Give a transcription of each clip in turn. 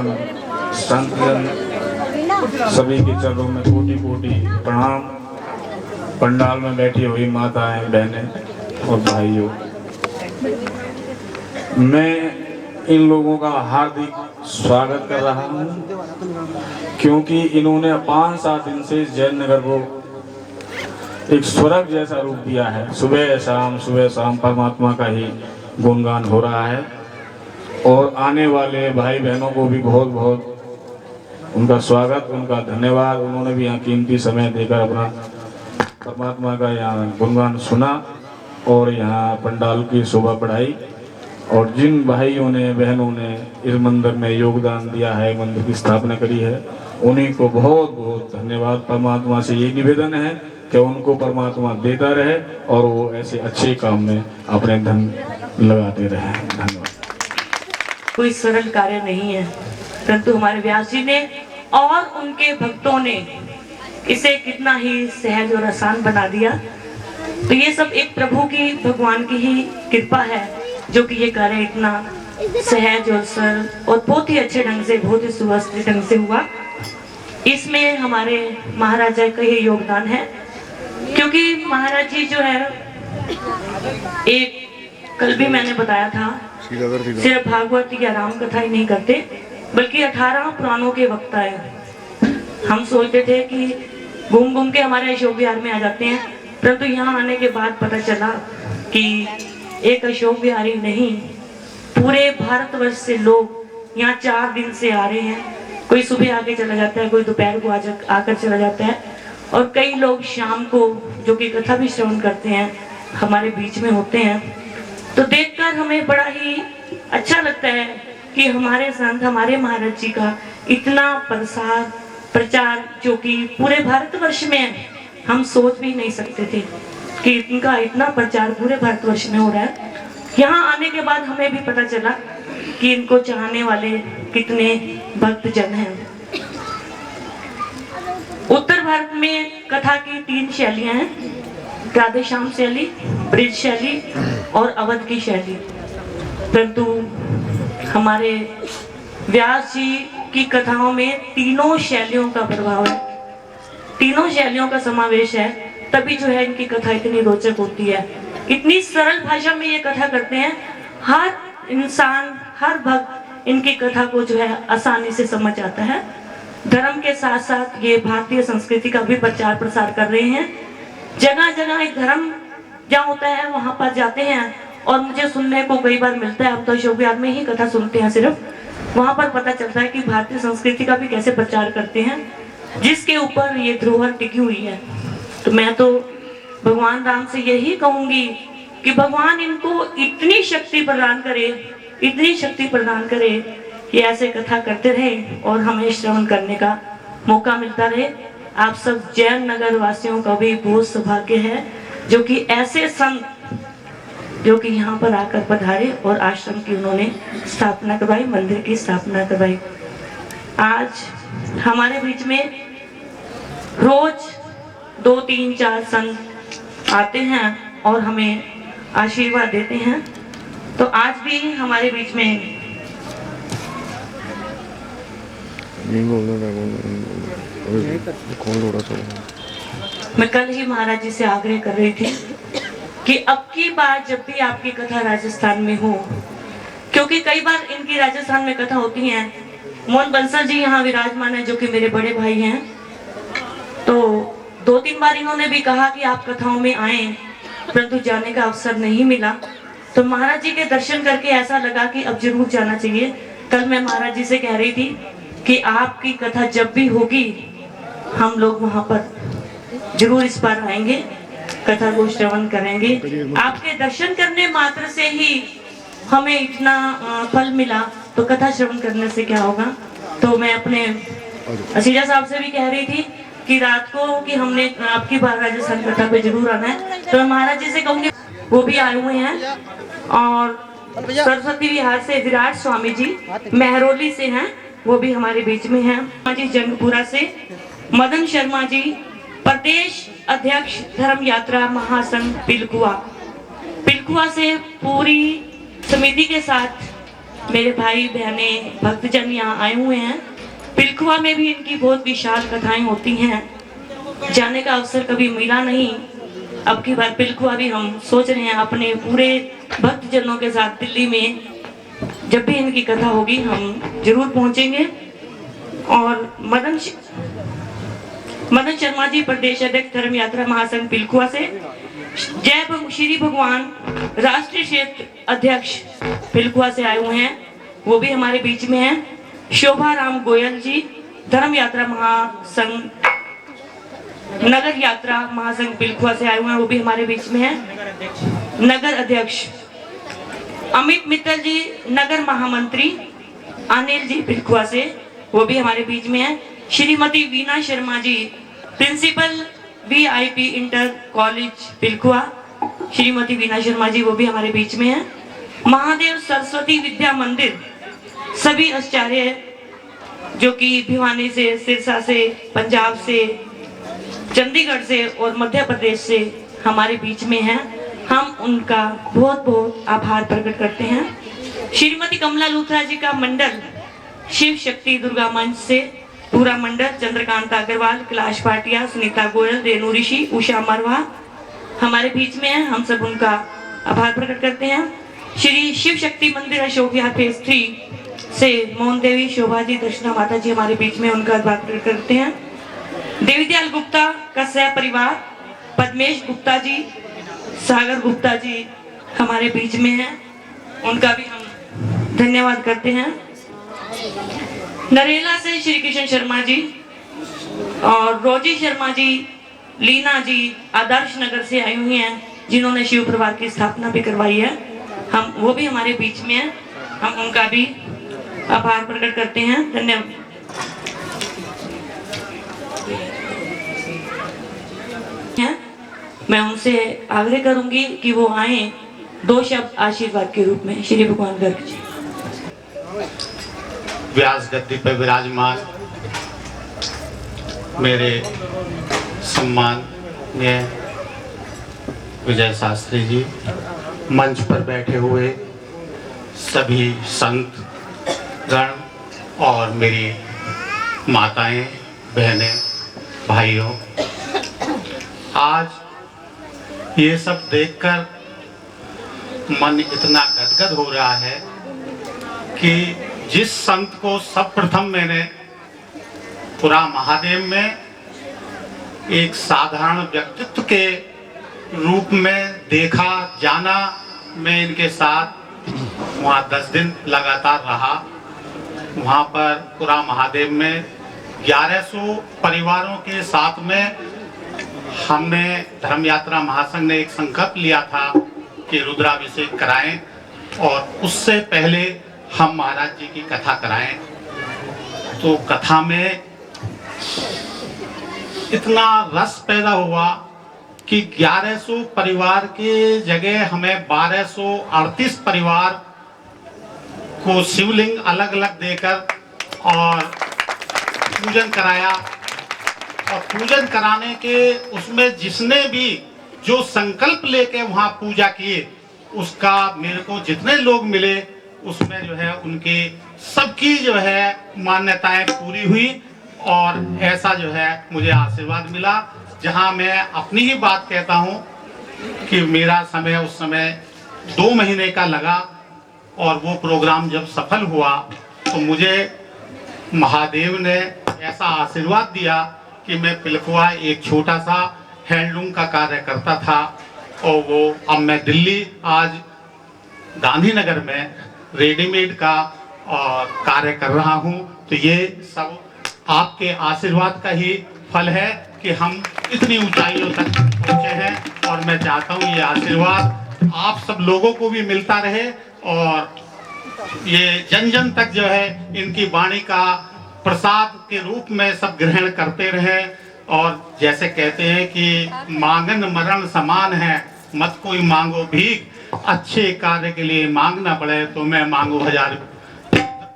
तमाम संतजन सभी के चरणों में कोटि कोटि प्रणाम। पंडाल में बैठी हुई माताएं, बहनें और भाइयों, मैं इन लोगों का हार्दिक स्वागत कर रहा हूं, क्योंकि इन्होंने 5-7 दिन से जयनगर को एक स्वर्ग जैसा रूप दिया है। सुबह शाम परमात्मा का ही गुणगान हो रहा है और आने वाले भाई बहनों को भी बहुत बहुत उनका स्वागत, उनका धन्यवाद। उन्होंने भी यहाँ कीमती समय देकर अपना परमात्मा का यहाँ गुणगान सुना और यहाँ पंडाल की शोभा बढ़ाई। और जिन भाइयों ने, बहनों ने इस मंदिर में योगदान दिया है, मंदिर की स्थापना करी है, उन्हीं को बहुत बहुत धन्यवाद। परमात्मा से ये निवेदन है कि उनको परमात्मा देता रहे और वो ऐसे अच्छे काम में अपने धन लगाते रहे। धन्यवाद। कोई सरल कार्य नहीं है, परंतु हमारे व्यास जी ने और उनके भक्तों ने इसे कितना ही सहज और आसान बना दिया। तो ये सब एक प्रभु की, भगवान की ही कृपा है जो कि ये कार्य इतना सहज और सरल और बहुत ही अच्छे ढंग से, बहुत ही सुव्यवस्थित ढंग से हुआ। इसमें हमारे महाराजा का ही योगदान है, क्योंकि महाराज जी जो है, एक कल भी मैंने बताया था, सिर्फ भागवत या राम कथा ही नहीं करते, बल्कि 18 पुराणों के वक्ता है। हम सोचते थे कि घूम घूम के हमारे अशोक विहार में आ जाते हैं, परंतु यहाँ आने के बाद पता चला कि एक अशोक विहार ही नहीं, पूरे भारतवर्ष से लोग यहाँ 4 दिन से आ रहे हैं। कोई सुबह आके चला जाता है, कोई दोपहर को आकर चला जाता है, और कई लोग शाम को जो कि कथा भी श्रवण करते हैं हमारे बीच में होते हैं। तो देखकर हमें बड़ा ही अच्छा लगता है कि हमारे संत, हमारे महाराज जी का इतना प्रचार जो कि पूरे भारतवर्ष में है, हम सोच भी नहीं सकते थे कि इनका इतना प्रचार पूरे भारतवर्ष में हो रहा है। यहाँ आने के बाद हमें भी पता चला कि इनको चाहने वाले कितने भक्तजन हैं। उत्तर भारत में कथा की 3 शैलियां हैं, राधे श्याम शैली, ब्रिज शैली और अवध की शैली। परंतु हमारे व्यास जी की कथाओं में तीनों शैलियों का प्रभाव है, तीनों शैलियों का समावेश है, तभी जो है इनकी कथा इतनी रोचक होती है। इतनी सरल भाषा में ये कथा करते हैं, हर इंसान, हर भक्त इनकी कथा को जो है आसानी से समझ आता है। धर्म के साथ साथ ये भारतीय संस्कृति का भी प्रचार प्रसार कर रहे हैं। जगह जगह एक धर्म जहाँ होता है वहां पर जाते हैं, और मुझे सुनने को कई बार मिलता है, हम तो अशोक विहार में ही कथा सुनते हैं सिर्फ, वहां पर पता चलता है कि भारतीय संस्कृति का भी कैसे प्रचार करते हैं, जिसके ऊपर ये धरोहर टिकी हुई है। तो मैं तो भगवान राम से यही कहूंगी कि भगवान इनको इतनी शक्ति प्रदान करे, इतनी शक्ति प्रदान करे कि ऐसे कथा करते रहे और हमें श्रवण करने का मौका मिलता रहे। आप सब जैन नगर वासियों का भी बहुत सौभाग्य है जो कि ऐसे संत जो कि यहाँ पर आकर पधारे और आश्रम की उन्होंने स्थापना करवाई, मंदिर की स्थापना करवाई। आज हमारे बीच में रोज 2, 3, 4 संत आते हैं और हमें आशीर्वाद देते हैं। तो आज भी हमारे बीच में मैं कल ही महाराज जी से आग्रह कर रही थी कि अब की बार जब भी आपकी कथा राजस्थान में हो, क्योंकि कई बार इनकी राजस्थान में कथा होती है, मोहन बंसल जी यहाँ विराजमान है जो कि मेरे बड़े भाई हैं, तो 2-3 बार इन्होंने भी कहा कि आप कथाओं में आए, परंतु जाने का अवसर नहीं मिला। तो महाराज जी के दर्शन करके ऐसा लगा कि अब जरूर जाना चाहिए। कल मैं महाराज जी से कह रही थी कि आपकी कथा जब भी होगी हम लोग वहां पर जरूर इस बार आएंगे, कथा को श्रवण करेंगे। आपके दर्शन करने मात्र से ही हमें इतना फल मिला, तो कथा श्रवण करने से क्या होगा। तो मैं अपने असीजा साहब से भी कह रही थी कि रात को कि हमने आपकी बार राजस्थान कथा पे जरूर आना है, तो मैं महाराज जी से कहूंगी, वो भी आए हुए हैं। और सरस्वती विहार से विराट स्वामी जी मेहरौली से हैं, वो भी हमारे बीच में हैं। जी जंगपुरा से मदन शर्मा जी प्रदेश अध्यक्ष धर्म यात्रा महासंघ पिलकुआ से पूरी समिति के साथ मेरे भाई बहनें भक्तजन यहाँ आए हुए हैं। पिलखुआ में भी इनकी बहुत विशाल कथाएं होती हैं। जाने का अवसर कभी मिला नहीं। अब की बार पिलखुआ भी हम सोच रहे हैं अपने पूरे भक्तजनों के साथ दिल्ली में, जब भी इनकी कथा होगी हम जरूर पहुंचेंगे। और मदन शर्मा जी प्रदेश अध्यक्ष धर्म यात्रा महासंघ पिलखुआ से, श्री भगवान राष्ट्रीय क्षेत्र अध्यक्ष पिलखुआ से आए हुए हैं, वो भी हमारे बीच में हैं। शोभा राम गोयल जी धर्म यात्रा महासंघ नगर यात्रा महासंघ पिलखुआ से आए हुए हैं, वो भी हमारे बीच में हैं। नगर अध्यक्ष अमित मित्तल जी नगर महामंत्री अनिल जी पिलखुआ से, वो भी हमारे बीच में हैं। Shrimati Veena Sharma ji principal VIP inter college Pilkhuwa, Shrimati Veena Sharma ji वो भी हमारे बीच में हैं। महादेव सरस्वती विद्या मंदिर सभी आचार्य जो कि भिवानी से, सिरसा से, पंजाब से, चंडीगढ़ से और मध्य प्रदेश से हमारे बीच में हैं, हम उनका बहुत बहुत आभार प्रकट करते हैं। श्रीमती कमला लूथरा जी का मंडल शिव शक्ति दुर्गा मंच से पूरा मंडल, चंद्रकांत अग्रवाल, कैलाश भाटिया, सुनीता गोयल, रेणु ऋषि, उषा मरवा हमारे बीच में है, हम सब उनका आभार प्रकट करते हैं। श्री शिव शक्ति मंदिर अशोक विहार फेज 3 से मोहन देवी, शोभा जी, दर्शना माता जी हमारे बीच में, उनका आभार प्रकट करते हैं। देवीदयाल गुप्ता का सह परिवार, पद्मेश गुप्ता जी, सागर गुप्ता जी हमारे बीच में हैं, उनका भी हम धन्यवाद करते हैं। नरेला से श्री कृष्ण शर्मा जी और रोजी शर्मा जी, लीना जी आदर्श नगर से आई हुई हैं, जिन्होंने शिव परिवार की स्थापना भी करवाई है, हम वो भी हमारे बीच में हैं, हम उनका भी आभार प्रकट करते हैं। धन्यवाद। मैं उनसे आग्रह करूंगी कि वो आए, 2 शब्द आशीर्वाद के रूप में। श्री भगवान गर्ग जी व्यास गद्दी पर विराजमान मेरे सम्माननीय विजय शास्त्री जी, मंच पर बैठे हुए सभी संत गण और मेरी माताएं, बहनें, भाइयों, आज ये सब देखकर मन इतना गदगद हो रहा है कि जिस संत को सर्वप्रथम मैंने पूरा महादेव में एक साधारण व्यक्तित्व के रूप में देखा, जाना, मैं इनके साथ वहाँ 10 दिन लगातार रहा। वहाँ पर पूरा महादेव में 1100 परिवारों के साथ में हमने धर्म यात्रा महासंघ ने एक संकल्प लिया था कि रुद्राभिषेक कराएं और उससे पहले हम महाराज जी की कथा कराएं। तो कथा में इतना रस पैदा हुआ कि 1100 परिवार के जगह हमें 1238 परिवार को शिवलिंग अलग अलग देकर और पूजन कराया। और पूजन कराने के उसमें जिसने भी जो संकल्प लेके वहाँ पूजा किए, उसका मेरे को जितने लोग मिले उसमें जो है उनकी सबकी जो है मान्यताएं पूरी हुई और ऐसा जो है मुझे आशीर्वाद मिला। जहां मैं अपनी ही बात कहता हूं कि मेरा समय उस समय 2 महीने का लगा और वो प्रोग्राम जब सफल हुआ तो मुझे महादेव ने ऐसा आशीर्वाद दिया कि मैं पिलखुआ एक छोटा सा हैंडलूम का कार्य करता था और वो अब मैं दिल्ली आज गांधीनगर में रेडीमेड का कार्य कर रहा हूं। तो ये सब आपके आशीर्वाद का ही फल है कि हम इतनी ऊंचाइयों तक पहुंचे हैं और मैं चाहता हूं ये आशीर्वाद आप सब लोगों को भी मिलता रहे और ये जन जन तक जो है इनकी वाणी का प्रसाद के रूप में सब ग्रहण करते रहे। और जैसे कहते हैं कि मांगन मरण समान है, मत कोई मांगो भीख, अच्छे कार्य के लिए मांगना पड़े तो मैं मांगू 1000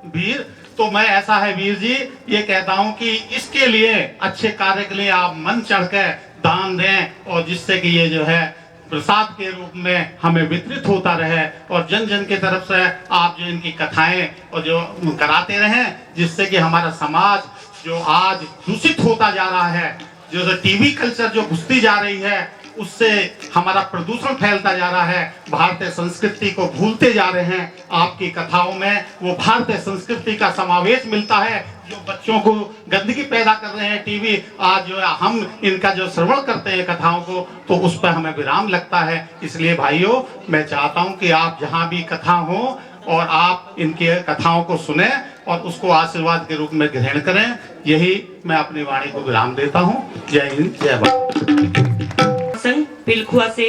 वीर। तो मैं ऐसा है वीर जी ये कहता हूं कि इसके लिए अच्छे कार्य के लिए आप मन चढ़कर दान दें और जिससे कि ये जो है प्रसाद के रूप में हमें वितरित होता रहे और जन जन की तरफ से आप जो इनकी कथाएं और जो कराते रहें, जिससे कि हमारा समाज जो आज दूषित होता जा रहा है, जो टीवी कल्चर जो घुसती जा रही है, उससे हमारा प्रदूषण फैलता जा रहा है, भारतीय संस्कृति को भूलते जा रहे हैं। आपकी कथाओं में वो भारतीय संस्कृति का समावेश मिलता है। जो बच्चों को गंदगी पैदा कर रहे हैं टीवी, आज जो है हम इनका जो श्रवण करते हैं कथाओं को, तो उस पर हमें विराम लगता है। इसलिए भाइयों, मैं चाहता हूं कि आप जहां भी कथा हो और आप इनकी कथाओं को सुने और उसको आशीर्वाद के रूप में ग्रहण करें। यही मैं अपनी वाणी को विराम देता हूं। जय हिंद, जय भारत। संघ पिलखुआ से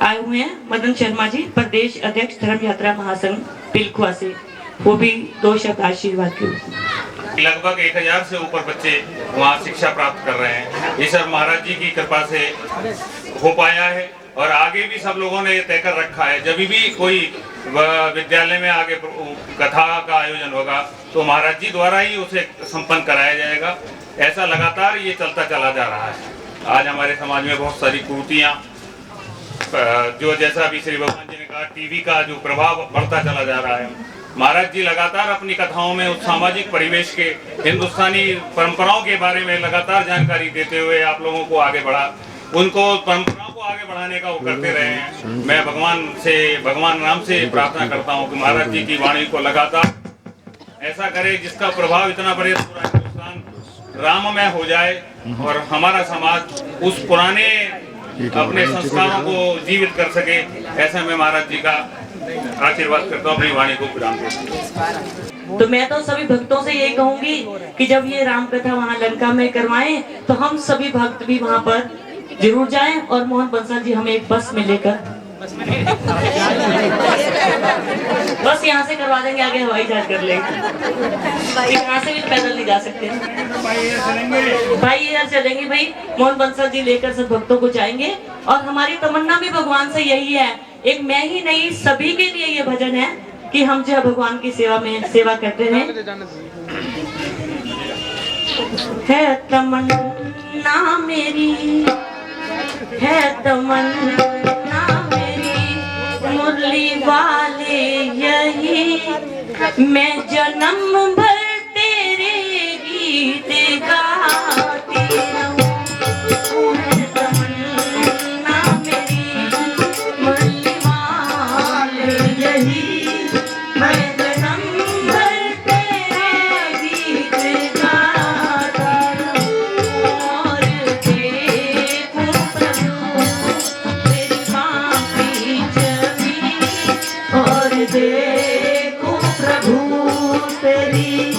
आए हुए हैं मदन शर्मा जी, प्रदेश अध्यक्ष धर्म यात्रा महासंघ पिलखुआ से, वो भी 2 शब्द आशीर्वाद के रूप में। लगभग 1000 से ऊपर बच्चे वहाँ शिक्षा प्राप्त कर रहे हैं। ये सब महाराज जी की कृपा से हो पाया है और आगे भी सब लोगों ने तय कर रखा है, जब भी कोई विद्यालय में आगे कथा का आयोजन होगा तो महाराज जी द्वारा ही उसे संपन्न कराया जाएगा। ऐसा लगातार ये चलता चला जा रहा है। आज हमारे समाज में बहुत सारी कुरीतियाँ, जो जैसा अभी श्री भगवान जी ने कहा, टीवी का जो प्रभाव बढ़ता चला जा रहा है। महाराज जी लगातार अपनी कथाओं में उस सामाजिक परिवेश के, हिंदुस्तानी परंपराओं के बारे में लगातार जानकारी देते हुए आप लोगों को आगे बढ़ा, उनको परंपराओं को आगे बढ़ाने का वो करते रहे हैं। मैं भगवान राम से प्रार्थना करता हूँ कि महाराज जी की वाणी को लगातार ऐसा करे जिसका प्रभाव इतना बड़े पूरा हिंदुस्तान राममय हो जाए और हमारा समाज उस पुराने अपने संस्कारों को जीवित कर सके। ऐसा मैं महाराज जी का आशीर्वाद करता हूँ, अपनी वाणी को विराम देता हूँ। तो मैं तो सभी भक्तों से यही कहूंगी कि जब ये राम कथा वहाँ लंका में करवाएं तो हम सभी भक्त भी वहाँ पर जरूर जाएं और मोहन बंसल जी हमें एक बस में लेकर बस यहाँ से करवा देंगे, आगे हवाई जहाज कर लेंगे। यहाँ से भी पैदल नहीं जा सकते भाई, यार चलेंगे भाई। मोहन बंसल जी लेकर सब भक्तों को जाएंगे और हमारी तमन्ना भी भगवान से यही है, एक मैं ही नहीं सभी के लिए ये भजन है कि हम जो भगवान की सेवा में सेवा करते हैं। है तमन्ना मेरी, है तमन्ना मेरी, मुरली वाले यही मैं जन्म भर तेरे गीत गाती रहूं। है तमन्ना मेरी, मुरली वाले यही मैं जन्म भर तेरे गीत गाती रहूं। और देखूं प्रभु तेरी बाकी छवि, और देखूं प्रभु तेरी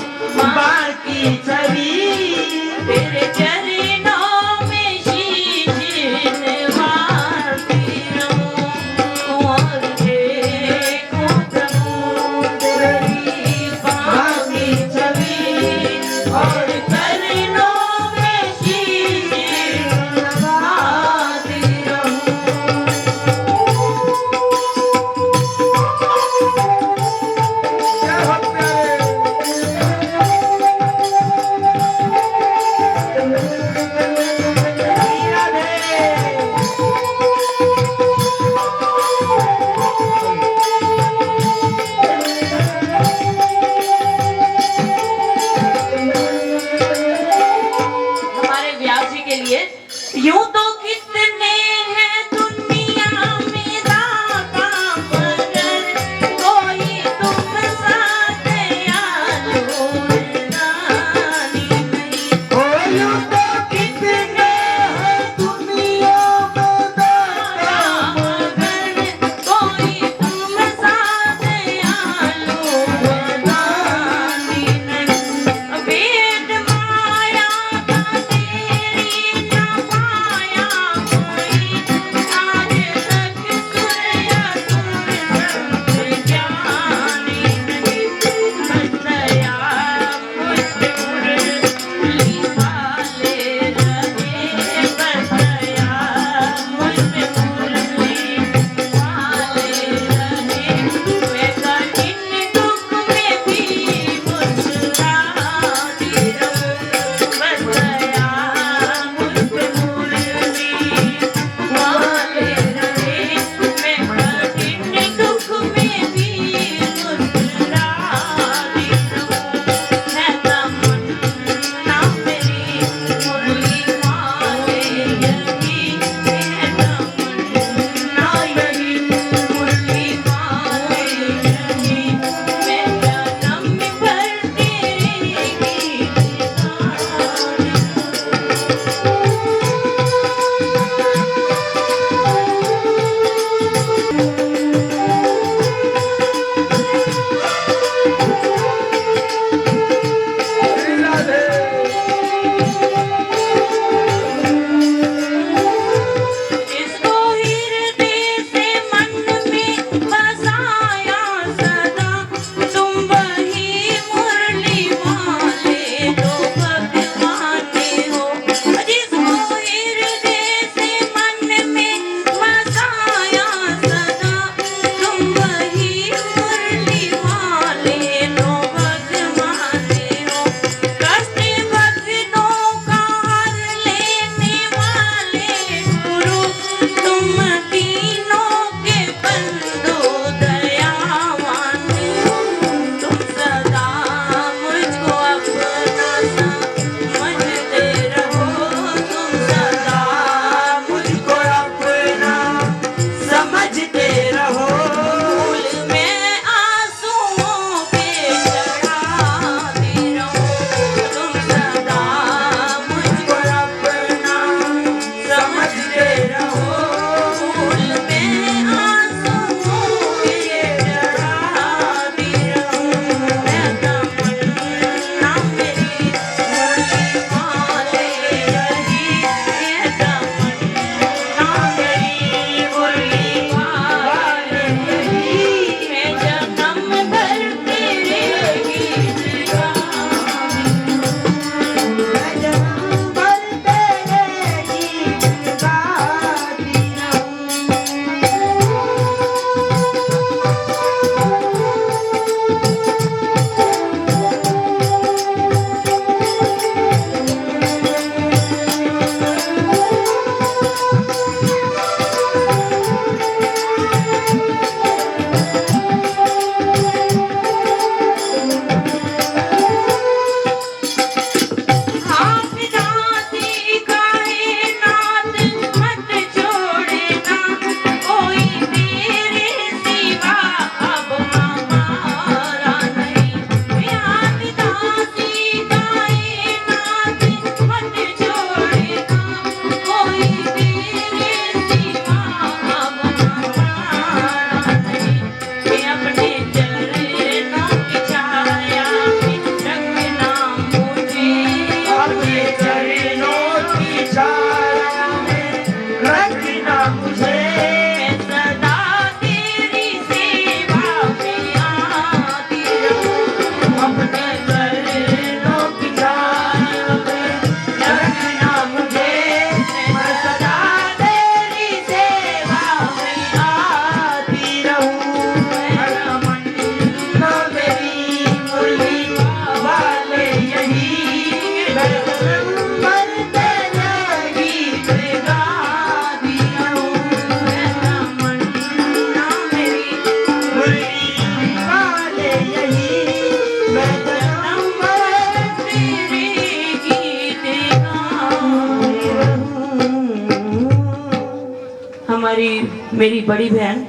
हमारी मेरी बड़ी बहन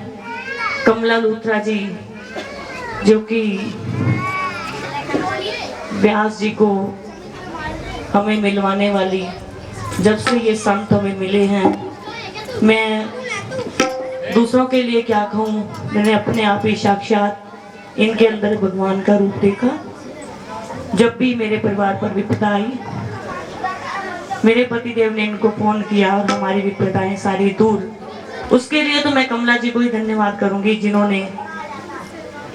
कमला लूथरा जी, जो कि व्यास जी को हमें मिलवाने वाली, जब से ये संत हमें मिले हैं, मैं दूसरों के लिए क्या कहूँ, मैंने अपने आप ही साक्षात इनके अंदर भगवान का रूप देखा। जब भी मेरे परिवार पर विपदा आई, मेरे पतिदेव ने इनको फोन किया और हमारी विपदाएं सारी दूर। उसके लिए तो मैं कमला जी को ही धन्यवाद करूंगी, जिन्होंने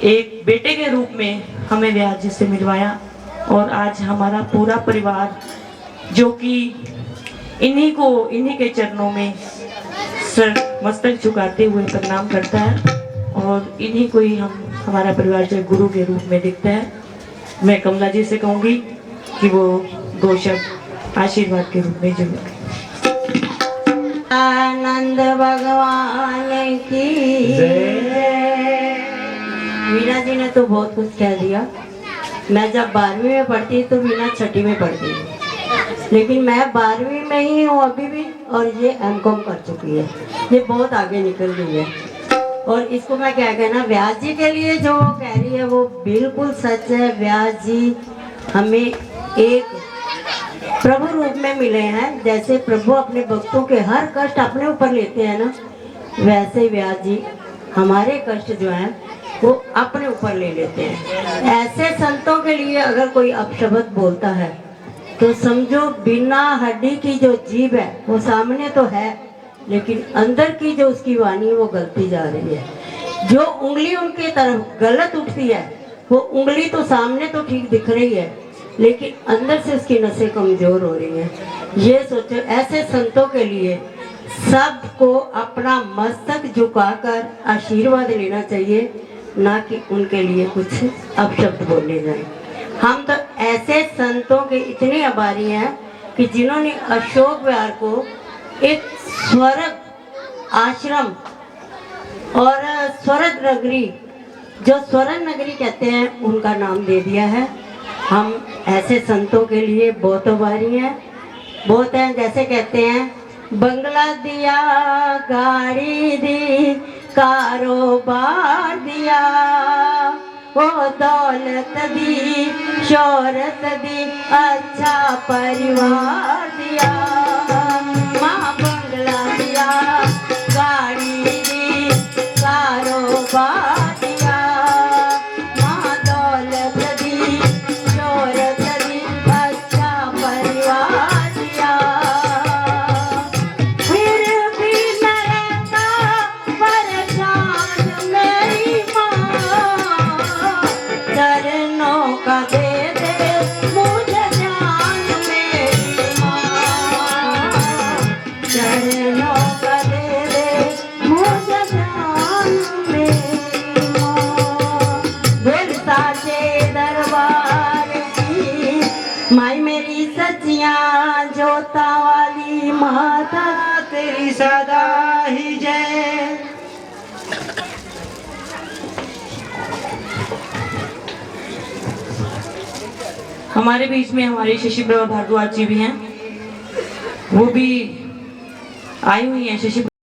एक बेटे के रूप में हमें व्यास जी से मिलवाया। और आज हमारा पूरा परिवार जो कि इन्हीं के चरणों में सर मस्तक झुकाते हुए प्रणाम करता है, और इन्हीं को ही हमारा परिवार जो गुरु के रूप में दिखता है। मैं कमला जी से कहूँगी कि वो 2 शब्द आशीर्वाद के रूप में जरूर। आनंद भगवान की जय। वीणा जी ने तो बहुत कुछ कह दिया। मैं जब 12वीं में पढ़ती तो वीणा 6ठी में पढ़ती, लेकिन मैं 12वीं में ही हूँ अभी भी, और ये M.Com कर चुकी है। ये बहुत आगे निकल गई है। और इसको मैं क्या कहना, व्यास जी के लिए जो कह रही है वो बिल्कुल सच है। व्यास जी हमें एक प्रभु रूप में मिले हैं। जैसे प्रभु अपने भक्तों के हर कष्ट अपने ऊपर लेते हैं ना, वैसे व्यास जी हमारे कष्ट जो हैं वो अपने ऊपर ले लेते हैं। ऐसे संतों के लिए अगर कोई अपशब्द बोलता है तो समझो बिना हड्डी की जो जीभ है वो सामने तो है, लेकिन अंदर की जो उसकी वाणी वो गलती जा रही है। जो उंगली उनकी तरफ गलत उठती है, वो उंगली तो सामने तो ठीक दिख रही है, लेकिन अंदर से उसकी नसें कमजोर हो रही हैं। ये सोचो, ऐसे संतों के लिए सबको अपना मस्तक झुकाकर आशीर्वाद लेना चाहिए, ना कि उनके लिए कुछ अपशब्द बोले जाए। हम तो ऐसे संतों के इतने आभारी हैं कि जिन्होंने अशोक विहार को एक स्वर्ग आश्रम और स्वर्ग नगरी, जो स्वर्ग नगरी कहते हैं, उनका नाम दे दिया है। हम ऐसे संतों के लिए बहुत आभारी हैं, बहुत हैं। जैसे कहते हैं, बंगला दिया, गाड़ी दी, कारोबार दिया, वो दौलत दी, शोहरत दी, अच्छा परिवार दिया। माँ बंगला दिया, गाड़ी दी, कारोबार दिया, माँ दौलत दी, शोहरत दी, अच्छा परिवार दिया। फिर भी मैं रहता परेशान मेरी माँ, चरणों का दे दे मुझे ध्यान मेरी माँ, चरणों का दे दे मुझे ध्यान मेरी माँ। बोल साचे दरबार की माई मेरी सच्चियाँ जोता वाली माता, तेरी सदा ही जय। हमारे बीच में हमारे शशि प्रभा भारद्वाज जी भी हैं, वो भी आई हुई हैं। शशि